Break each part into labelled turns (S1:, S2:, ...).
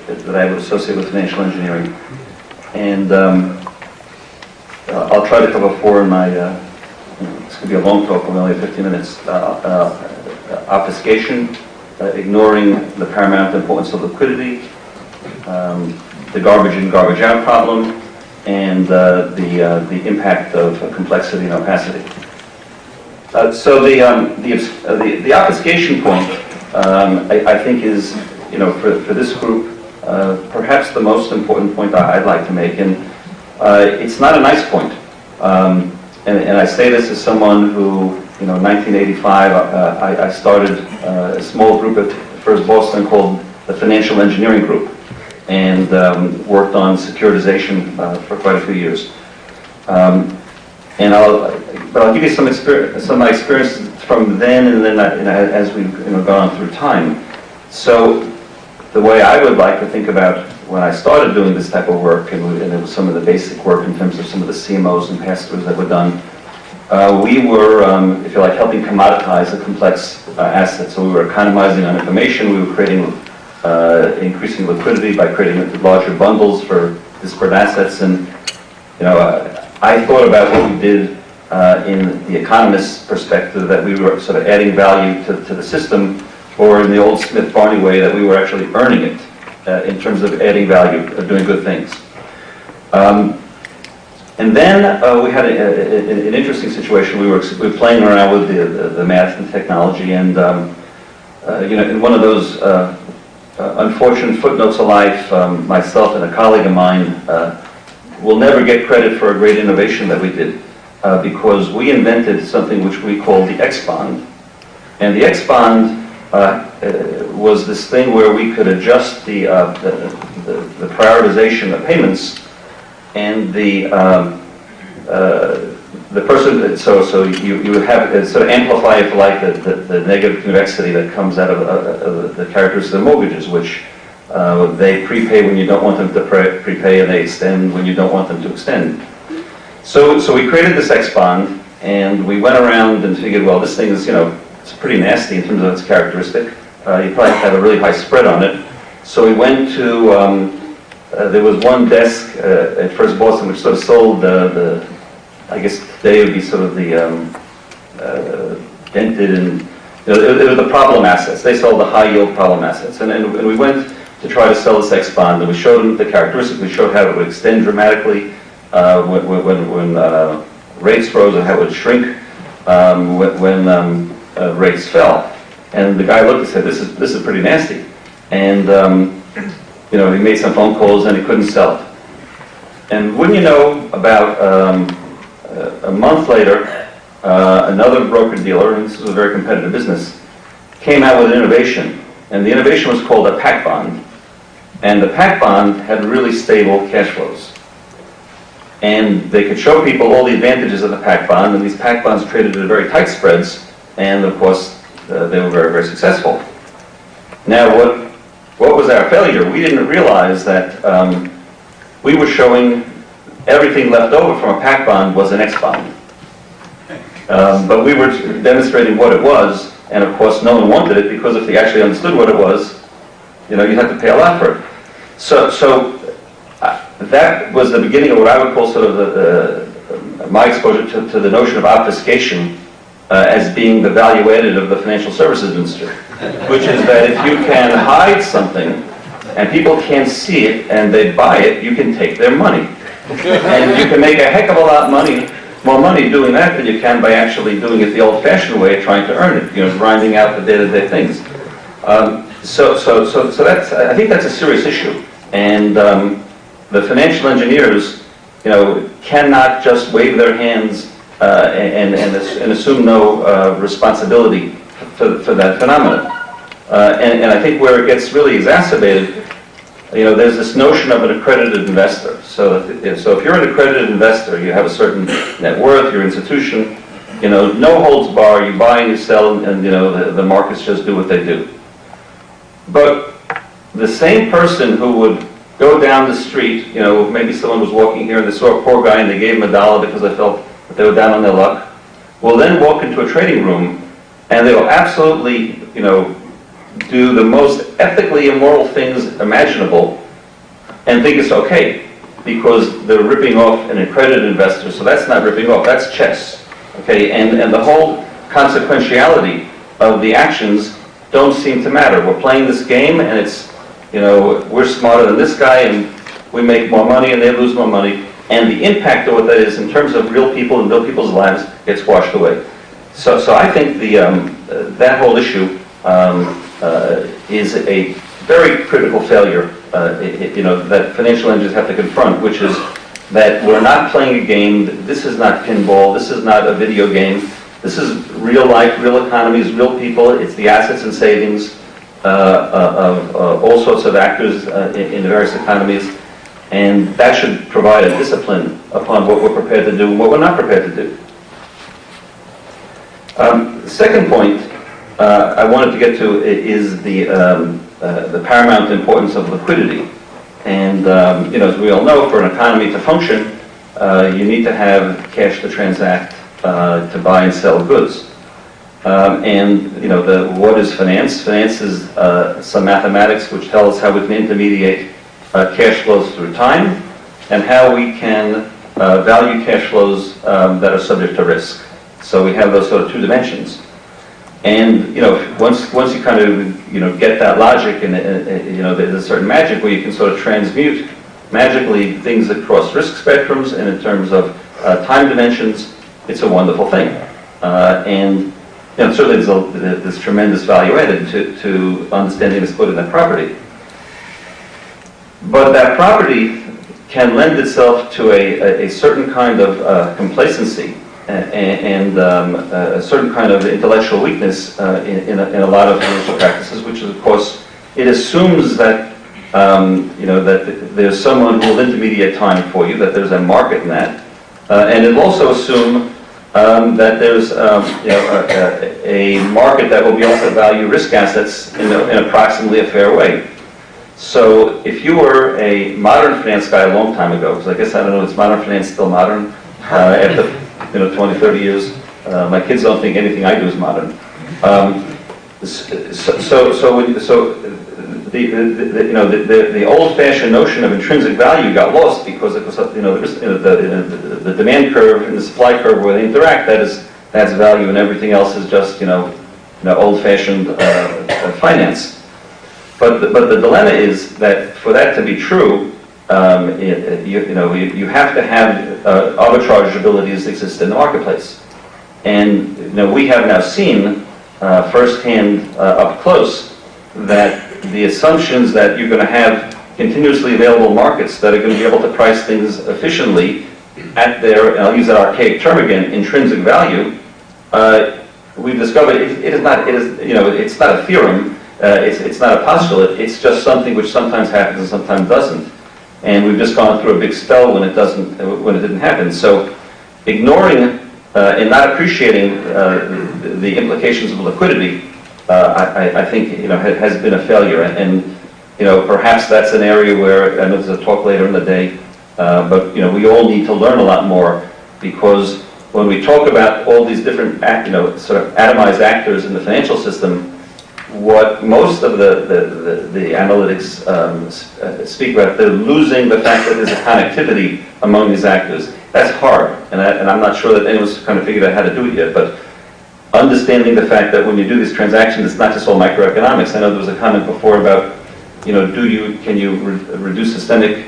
S1: that I would associate with financial engineering. And I'll try to cover four in my, this could be a long talk, but only 15 minutes. Obfuscation, ignoring the paramount importance of liquidity, the garbage in, garbage out problem, and the impact of complexity and opacity. So the obfuscation point, I think is, for this group, perhaps the most important point I'd like to make, and it's not a nice point. And I say this as someone who, in 1985, I started a small group at First Boston called the Financial Engineering Group, and worked on securitization for quite a few years. But I'll give you some of my experiences from then, and then as we've gone on through time. So the way I would like to think about when I started doing this type of work, and it was some of the basic work in terms of some of the CMOs and pass-throughs that were done, we were, if you like, helping commoditize a complex asset. So we were economizing on information, we were creating, increasing liquidity by creating larger bundles for disparate assets, and I thought about what we did in the economist's perspective, that we were sort of adding value to the system, or in the old Smith-Barney way, that we were actually earning it in terms of adding value, of doing good things. And then we had an interesting situation. We were playing around with the math and technology, and in one of those unfortunate footnotes of life, myself and a colleague of mine will never get credit for a great innovation that we did, because we invented something which we call the X-bond. And the X-bond was this thing where we could adjust the prioritization of payments, and the person, so you have sort of amplify, if you like, the negative convexity that comes out of the characteristics of mortgages, which they prepay when you don't want them to prepay, and they extend when you don't want them to extend. So we created this X-bond, and we went around and figured, well, this thing is, it's pretty nasty in terms of its characteristic. You probably have to have a really high spread on it. So we went to, there was one desk at First Boston which sort of sold I guess today would be sort of the dented, and it was the problem assets. They sold the high yield problem assets, and we went to try to sell this X-bond, and we showed them the characteristics. We showed how it would extend dramatically when rates rose, and how it would shrink when rates fell. And the guy looked and said, "This is pretty nasty." And he made some phone calls, and he couldn't sell it. And wouldn't you know, about a month later, another broker-dealer, and this was a very competitive business, came out with an innovation. And the innovation was called a PAC bond. And the PAC bond had really stable cash flows. And they could show people all the advantages of the PAC bond, and these PAC bonds traded at very tight spreads, and of course, they were very, very successful. Now, what was our failure? We didn't realize that we were showing everything left over from a PAC bond was an X bond. But we were demonstrating what it was, and of course no one wanted it, because if they actually understood what it was, you'd have to pay a lot for it. So that was the beginning of what I would call sort of my exposure to the notion of obfuscation as being the value added of the financial services industry, which is that if you can hide something and people can't see it and they buy it, you can take their money. And you can make a heck of a lot more money doing that than you can by actually doing it the old-fashioned way, trying to earn it, grinding out the day-to-day things. So that's, I think that's a serious issue. And the financial engineers, cannot just wave their hands and assume no responsibility for that phenomenon. And I think where it gets really exacerbated, there's this notion of an accredited investor. So if you're an accredited investor, you have a certain net worth, your institution, no holds bar, you buy and you sell, and the markets just do what they do. But the same person who would go down the street, maybe someone was walking here and they saw a poor guy and they gave him $1 because they felt that they were down on their luck, will then walk into a trading room and they will absolutely, do the most ethically immoral things imaginable and think it's okay because they're ripping off an accredited investor. So that's not ripping off, that's chess. Okay, and the whole consequentiality of the actions don't seem to matter. We're playing this game and it's, you know, we're smarter than this guy and we make more money and they lose more money. And the impact of what that is in terms of real people and real people's lives gets washed away. So I think that whole issue is a very critical failure, you know, that financial entities have to confront, which is that we're not playing a game. This is not pinball. This is not a video game. This is real life, real economies, real people. It's the assets and savings of all sorts of actors in the various economies. And that should provide a discipline upon what we're prepared to do and what we're not prepared to do. The second point I wanted to get to is the paramount importance of liquidity. And you know, as we all know, for an economy to function, you need to have cash to transact, to buy and sell goods. And you know, what is finance? Finance is some mathematics which tell us how we can intermediate cash flows through time and how we can value cash flows that are subject to risk. So we have those sort of two dimensions. And you know, once you kind of, you know, get that logic, and you know, there's a certain magic where you can sort of transmute magically things across risk spectrums and in terms of time dimensions. It's a wonderful thing. And you know, certainly there's tremendous value added to understanding the split in that property. But that property can lend itself to a certain kind of complacency and a certain kind of intellectual weakness in a lot of financial practices, which is, of course, it assumes that you know, that there's someone who will intermediate time for you, that there's a market in that, and it'll also assume that there's you know, a market that will be able to value risk assets in approximately a fair way. So if you were a modern finance guy a long time ago, because I guess I don't know, is modern finance still modern after, you know, 20, 30 years? My kids don't think anything I do is modern. The old-fashioned notion of intrinsic value got lost because it was, you know, the demand curve and the supply curve where they interact, that's value, and everything else is just, you know old-fashioned finance. But the dilemma is that for that to be true, you have to have arbitrage abilities exist in the marketplace. And you know, we have now seen firsthand up close that the assumptions that you're going to have continuously available markets that are going to be able to price things efficiently at their, and I'll use that archaic term again, intrinsic value, we've discovered it's not a theorem. It's not a postulate, it's just something which sometimes happens and sometimes doesn't. And we've just gone through a big spell when it didn't happen. So ignoring and not appreciating the implications of liquidity, I think, you know, has been a failure. And you know, perhaps that's an area where, I know there's a talk later in the day, but you know, we all need to learn a lot more, because when we talk about all these different sort of atomized actors in the financial system, what most of the analytics speak about, they're losing the fact that there's a connectivity among these actors. That's hard, and I'm not sure that anyone's kind of figured out how to do it yet, but understanding the fact that when you do these transactions, it's not just all microeconomics. I know there was a comment before about, you know, can you reduce systemic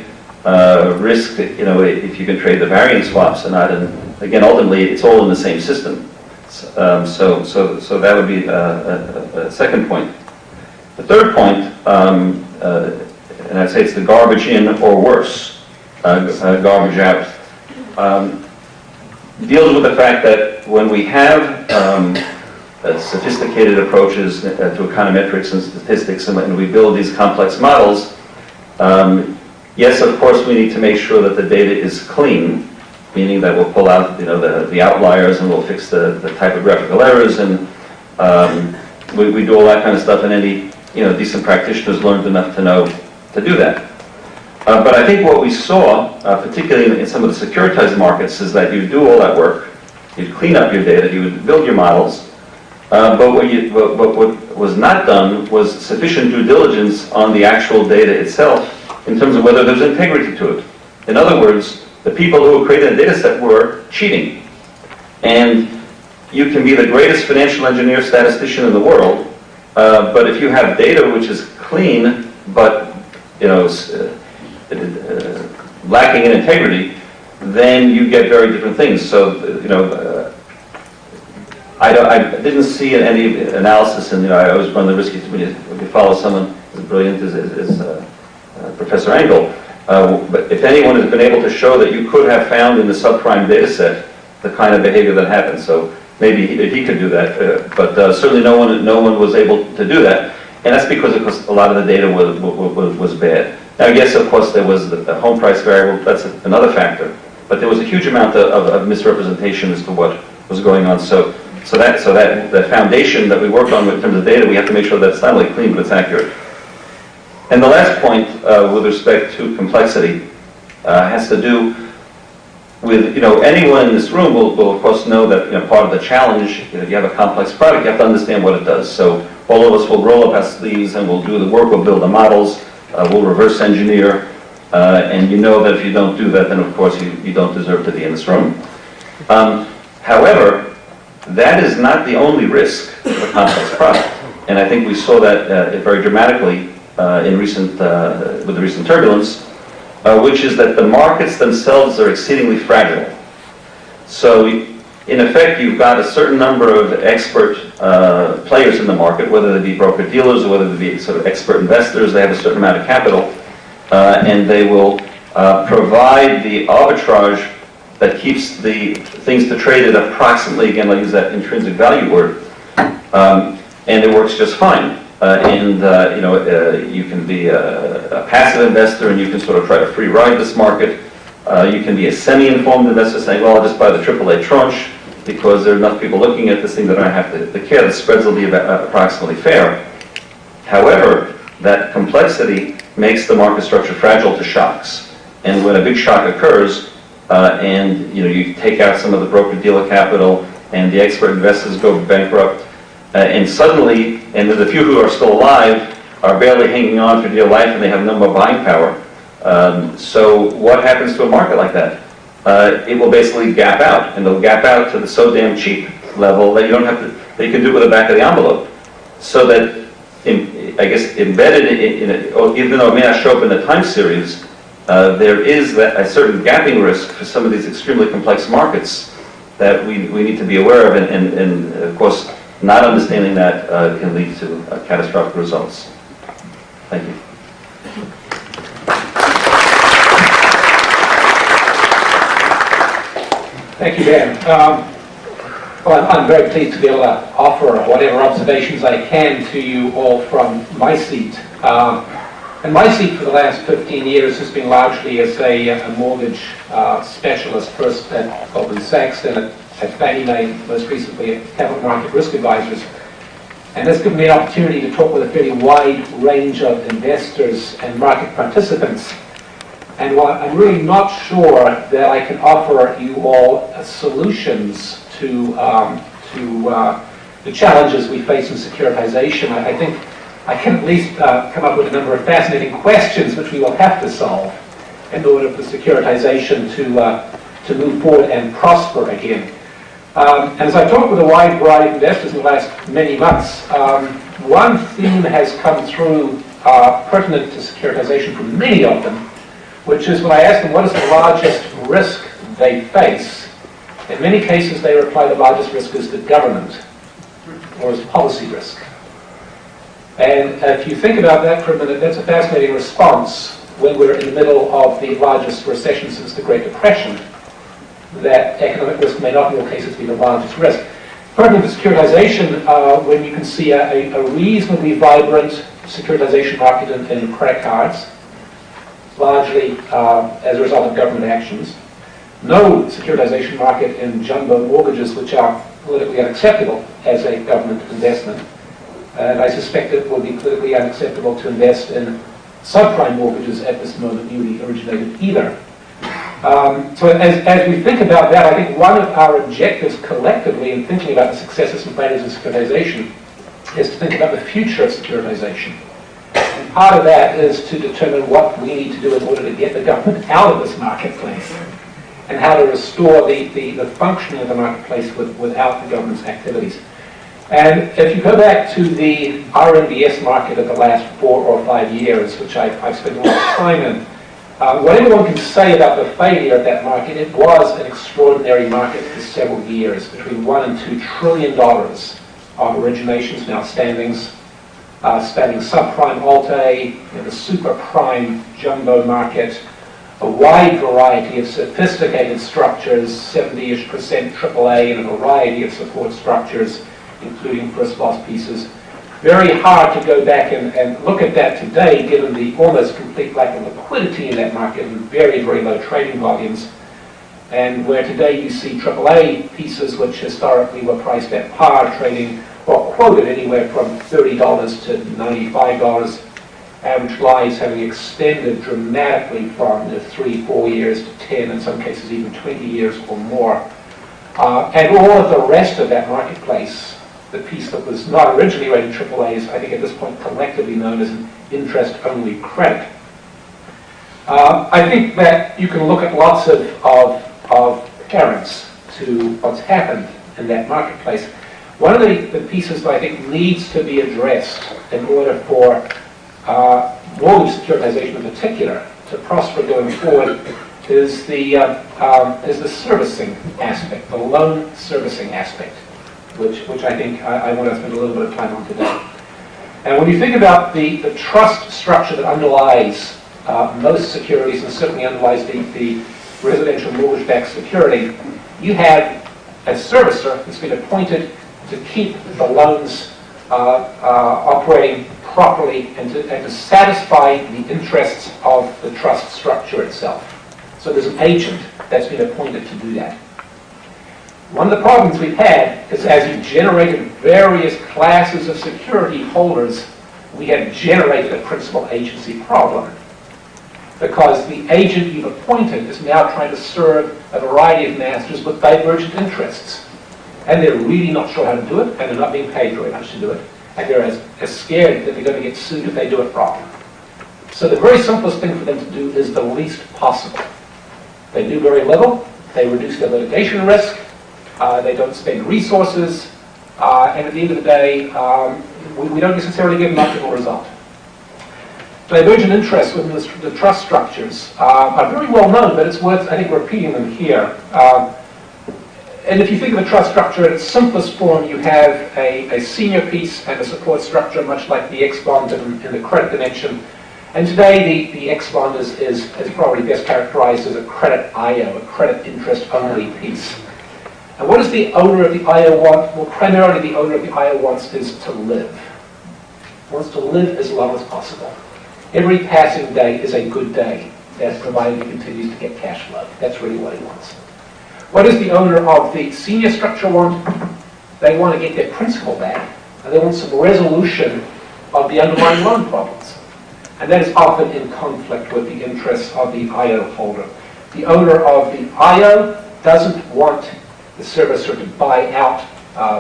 S1: risk, you know, if you can trade the variance swaps or not, and again, ultimately, it's all in the same system. So that would be a second point. The third point, and I'd say it's the garbage in or worse, garbage out, deals with the fact that when we have sophisticated approaches to econometrics and statistics, and we build these complex models, yes, of course, we need to make sure that the data is clean, meaning that we'll pull out, you know, the outliers, and we'll fix the typographical errors, and we do all that kind of stuff, and any, you know, decent practitioners learned enough to know to do that. But I think what we saw, particularly in some of the securitized markets, is that you do all that work, you'd clean up your data, you would build your models, but was not done was sufficient due diligence on the actual data itself in terms of whether there's integrity to it. In other words, the people who created the data set were cheating. And you can be the greatest financial engineer statistician in the world, but if you have data which is clean, but lacking in integrity, then you get very different things. So, I didn't see any analysis, and I always run the risk when you follow someone as brilliant as Professor Engel. But if anyone has been able to show that you could have found in the subprime data set the kind of behavior that happened, so maybe he could do that, but certainly no one was able to do that, and that's because a lot of the data was bad. Now, yes, of course, there was the home price variable. That's another factor, but there was a huge amount of misrepresentation as to what was going on. So that the foundation that we worked on in terms of data, we have to make sure that it's not only clean but it's accurate. And the last point with respect to complexity has to do with, anyone in this room will of course know that part of the challenge, if you have a complex product, you have to understand what it does. So all of us will roll up our sleeves and we'll do the work, we'll build the models, we'll reverse engineer, and you know that if you don't do that, then of course you don't deserve to be in this room. However, that is not the only risk of a complex product, and I think we saw that very dramatically with the recent turbulence, which is that the markets themselves are exceedingly fragile. So in effect, you've got a certain number of expert players in the market, whether they be broker-dealers or whether they be sort of expert investors. They have a certain amount of capital, and they will provide the arbitrage that keeps the things to trade at approximately, again, I'll use that intrinsic value word, and it works just fine. You can be a passive investor and you can sort of try to free ride this market. You can be a semi-informed investor saying, well, I'll just buy the AAA tranche because there are enough people looking at this thing that I don't have to care. The spreads will be approximately fair. However, that complexity makes the market structure fragile to shocks. And when a big shock occurs, and you take out some of the broker-dealer capital and the expert investors go bankrupt, and suddenly, and the few who are still alive are barely hanging on for dear life and they have no more buying power. So what happens to a market like that? It will basically gap out, and it'll gap out to the so damn cheap level that you don't have to, that you can do it with the back of the envelope. So that, I guess, embedded in it, even though it may not show up in the time series, there is a certain gapping risk for some of these extremely complex markets that we need to be aware of, and of course, not understanding that can lead to catastrophic results. Thank you.
S2: Thank you, Dan. Well, I'm very pleased to be able to offer whatever observations I can to you all from my seat. And my seat for the last 15 years has been largely as a mortgage specialist, first at Goldman Sachs, then at Fannie Mae, most recently at Capital Market Risk Advisors. And that's given me an opportunity to talk with a fairly wide range of investors and market participants. And while I'm really not sure that I can offer you all solutions to the challenges we face in securitization, I think I can at least come up with a number of fascinating questions which we will have to solve in order for securitization to move forward and prosper again. And as I've talked with a wide variety of investors in the last many months, one theme has come through pertinent to securitization from many of them, which is when I ask them what is the largest risk they face, in many cases they reply the largest risk is the government, or is policy risk. And if you think about that for a minute, that's a fascinating response when we're in the middle of the largest recession since the Great Depression, that economic risk may not in all cases be the largest risk. Pertinent to securitization, when you can see a reasonably vibrant securitization market in credit cards, largely as a result of government actions. No securitization market in jumbo mortgages, which are politically unacceptable as a government investment. And I suspect it will be politically unacceptable to invest in subprime mortgages at this moment, newly originated either. So as we think about that, I think one of our objectives collectively in thinking about the successes and failures of securitization is to think about the future of securitization. And part of that is to determine what we need to do in order to get the government out of this marketplace and how to restore the functioning of the marketplace without the government's activities. And if you go back to the RMBS market of the last 4 or 5 years, which I've spent a lot of time in, whatever one can say about the failure of that market, it was an extraordinary market for several years, between $1 and $2 trillion of originations and outstandings, spanning subprime Alt-A, the super prime jumbo market, a wide variety of sophisticated structures, 70-ish% AAA, and a variety of support structures, including first loss pieces. Very hard to go back and look at that today, given the almost complete lack of liquidity in that market and very, very low trading volumes. And where today you see AAA pieces, which historically were priced at par, trading or quoted anywhere from $30 to $95, average lives having extended dramatically from 3, 4 years to 10, in some cases even 20 years or more. And all of the rest of that marketplace, the piece that was not originally rated AAA is, I think at this point, collectively known as an interest-only credit. I think that you can look at lots of parents to what's happened in that marketplace. One of the pieces that I think needs to be addressed in order for mortgage securitization in particular to prosper going forward is the servicing aspect, the loan servicing aspect, which I think I want to spend a little bit of time on today. And when you think about the trust structure that underlies most securities, and certainly underlies the residential mortgage-backed security, you have a servicer that's been appointed to keep the loans operating properly and to satisfy the interests of the trust structure itself. So there's an agent that's been appointed to do that. One of the problems we've had is as you've generated various classes of security holders, we have generated a principal agency problem. Because the agent you've appointed is now trying to serve a variety of masters with divergent interests. And they're really not sure how to do it, and they're not being paid very much to do it. And they're as scared that they're going to get sued if they do it wrong. So the very simplest thing for them to do is the least possible. They do very little, they reduce their litigation risk, they don't spend resources, and at the end of the day, we don't necessarily get an optimal result. Divergent interests within the trust structures are very well known, but it's worth, I think, repeating them here. And if you think of a trust structure in its simplest form, you have a senior piece and a support structure, much like the X-bond in the credit dimension. And today, the X-bond is probably best characterized as a credit IO, a credit interest-only piece. And what does the owner of the IO want? Well, primarily the owner of the IO wants is to live. Wants to live as long as possible. Every passing day is a good day, that's provided he continues to get cash flow. That's really what he wants. What does the owner of the senior structure want? They want to get their principal back, and they want some resolution of the underlying loan problems. And that is often in conflict with the interests of the IO holder. The owner of the IO doesn't want the servicer to buy out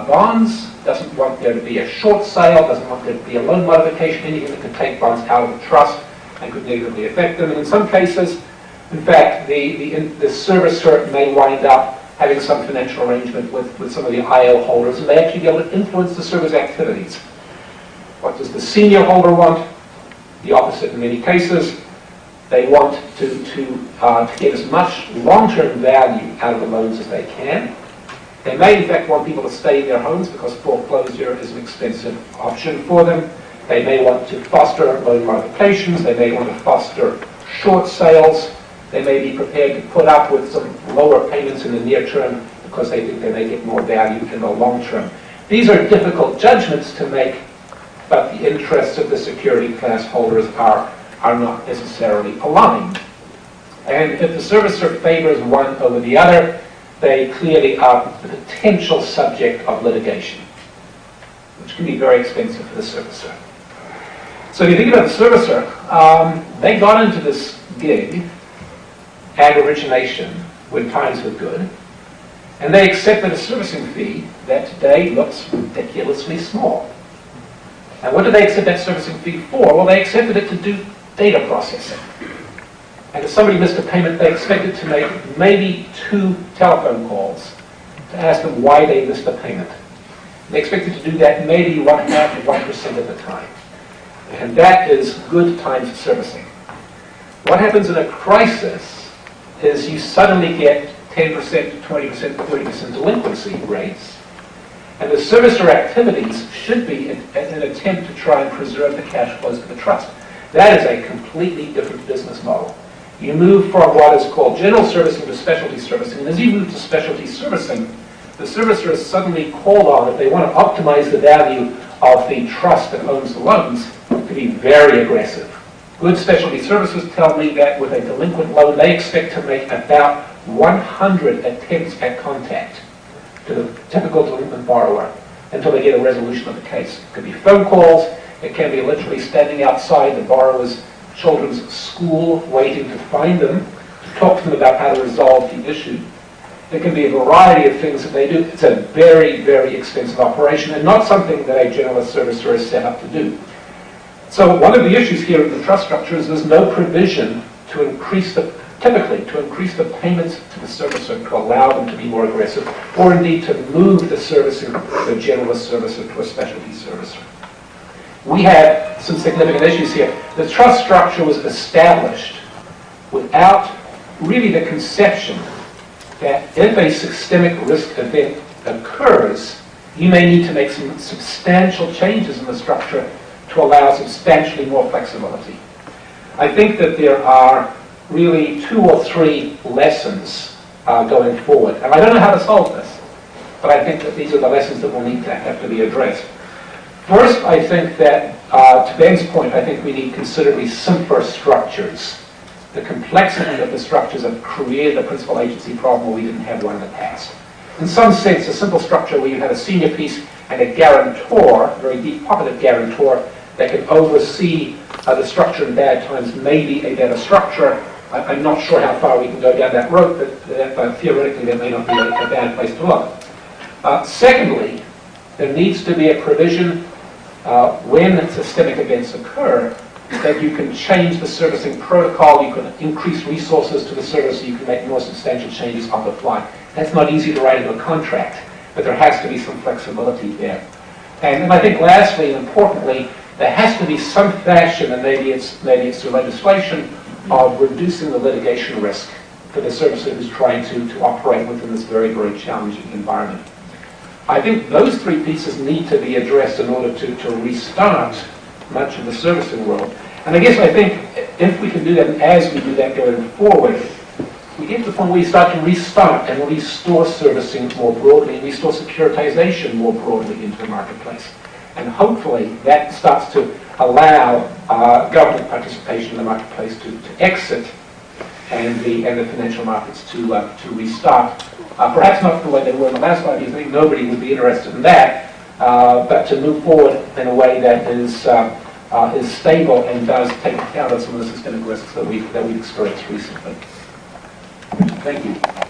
S2: bonds, doesn't want there to be a short sale, doesn't want there to be a loan modification, anything that could take bonds out of the trust and could negatively affect them. And in some cases, in fact, the servicer may wind up having some financial arrangement with some of the IO holders, and they actually be able to influence the servicer's activities. What does the senior holder want? The opposite in many cases. They want to get as much long-term value out of the loans as they can. They may, in fact, want people to stay in their homes because foreclosure is an expensive option for them. They may want to foster loan modifications. They may want to foster short sales. They may be prepared to put up with some lower payments in the near term because they think they may get more value in the long term. These are difficult judgments to make, but the interests of the security class holders are not necessarily aligned. And if the servicer favors one over the other, they clearly are the potential subject of litigation, which can be very expensive for the servicer. So if you think about the servicer, they got into this gig at origination when times were good, and they accepted a servicing fee that today looks ridiculously small. And what do they accept that servicing fee for? Well, they accepted it to do data processing. And if somebody missed a payment, they expected to make maybe 2 telephone calls to ask them why they missed the payment. They expected to do that maybe 1/2 of 1% of the time. And that is good times servicing. What happens in a crisis is you suddenly get 10%, 20%, 30% delinquency rates. And the servicer activities should be an attempt to try and preserve the cash flows to the trust. That is a completely different business model. You move from what is called general servicing to specialty servicing. And as you move to specialty servicing, the servicer is suddenly called on, if they want to optimize the value of the trust that owns the loans, to be very aggressive. Good specialty servicers tell me that with a delinquent loan, they expect to make about 100 attempts at contact to the typical delinquent borrower until they get a resolution of the case. It could be phone calls. It can be literally standing outside the borrower's children's school waiting to find them, to talk to them about how to resolve the issue. There can be a variety of things that they do. It's a very, very expensive operation and not something that a generalist servicer is set up to do. So one of the issues here in the trust structure is there's no provision to increase the payments to the servicer to allow them to be more aggressive, or indeed to move the servicing from a generalist servicer to a specialty servicer. We have some significant issues here. The trust structure was established without really the conception that if a systemic risk event occurs, you may need to make some substantial changes in the structure to allow substantially more flexibility. I think that there are really 2 or 3 lessons going forward. And I don't know how to solve this, but I think that these are the lessons that will need to have to be addressed. First, I think that, to Ben's point, I think we need considerably simpler structures. The complexity of the structures have created a principal agency problem where we didn't have one in the past. In some sense, a simple structure where you have a senior piece and a guarantor, a very deep pocketed guarantor, that can oversee the structure in bad times may be a better structure. I'm not sure how far we can go down that road, but theoretically that may not be a bad place to look. Secondly, there needs to be a provision when systemic events occur that you can change the servicing protocol, you can increase resources to the service, so you can make more substantial changes on the fly. That's not easy to write into a contract, but there has to be some flexibility there. And I think lastly and importantly, there has to be some fashion, and maybe it's through legislation, of reducing the litigation risk for the servicer who's trying to operate within this very, very challenging environment. I think those 3 pieces need to be addressed in order to restart much of the servicing world. And I guess I think if we can do that, and as we do that going forward, we get to the point where we start to restart and restore servicing more broadly, and restore securitization more broadly into the marketplace. And hopefully that starts to allow government participation in the marketplace to exit and the financial markets to restart. Perhaps not the way they were in the last 5 years. I think nobody would be interested in that, but to move forward in a way that is stable and does take account of some of the systemic risks that we've experienced recently. Thank you.